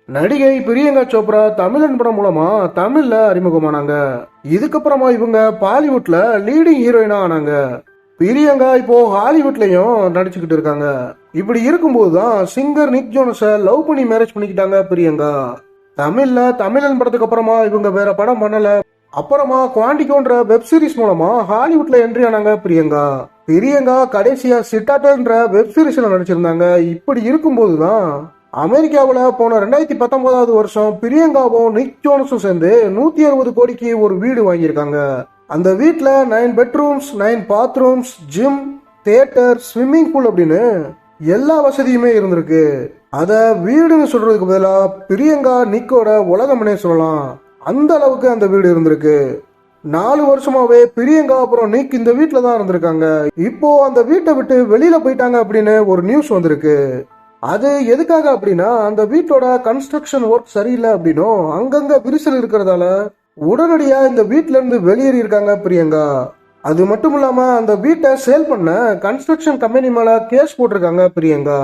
நடிகை பிரியங்கா சோப்ரா தமிழன் படம் மூலமா தமிழ்ல அறிமுகமானாங்க. இதுக்கப்புறமா இவங்க பாலிவுட்ல லீடிங் ஹீரோயினா ஆனாங்க. பிரியங்கா இப்போ ஹாலிவுட்லயும் நடிச்சுக்கிட்டு இருக்காங்க. இப்படி இருக்கும்போதுதான் சிங்கர் நிக் ஜோனஸ லவ் பண்ணி மேரேஜ் பண்ணிக்கிட்டாங்க பிரியங்கா. தமிழ்ல தமிழன் படத்துக்கு அப்புறமா இவங்க வேற படம் பண்ணல. அப்புறமா குவாண்டிகோன்ற வெப் சீரிஸ் மூலமா ஹாலிவுட்ல என்ட்ரி ஆனாங்க பிரியங்கா. பிரியங்கா கடைசியா சிட்டாட்டன்ற வெப் சீரிஸ்ல நடிச்சிருந்தாங்க. இப்படி இருக்கும்போதுதான் அமெரிக்காவில் போன 2019 வருஷம் பிரியங்காவும் நிக் ஜோனஸும் சேர்ந்து 160 கோடிக்கு ஒரு வீடு வாங்கியிருக்காங்க. அந்த வீட்டில் 9 bedrooms, 9 bathrooms, gym, theatre, swimming pool அப்படின்னு எல்லா வசதியுமே இருந்திருக்கு. அத வீடுன்னு சொல்றதுக்கு பதிலாக பிரியங்கா நிக்கோட உலகம்னே சொல்லலாம். அந்த அளவுக்கு அந்த வீடு இருந்திருக்கு. 4 வருஷமாவே பிரியங்கா அப்புறம் நிக் இந்த வீட்டில தான் இருந்திருக்காங்க. இப்போ அந்த வீட்டை விட்டு வெளியில போயிட்டாங்க அப்படின்னு ஒரு நியூஸ் வந்திருக்கு. அது எதுக்காக அப்படின்னா அந்த வீட்டோட கன்ஸ்ட்ரக்ஷன் ஒர்க் சரியில்லை அப்படின்னும் அங்கங்க விரிசல் இருக்கிறதால உடனடியா இந்த வீட்ல இருந்து வெளியேறி இருக்காங்க பிரியங்கா. அது மட்டும் இல்லாம அந்த வீட்டை சேல் பண்ண கன்ஸ்ட்ரக்ஷன் கம்பெனி மேல கேஸ் போட்டிருக்காங்க பிரியங்கா.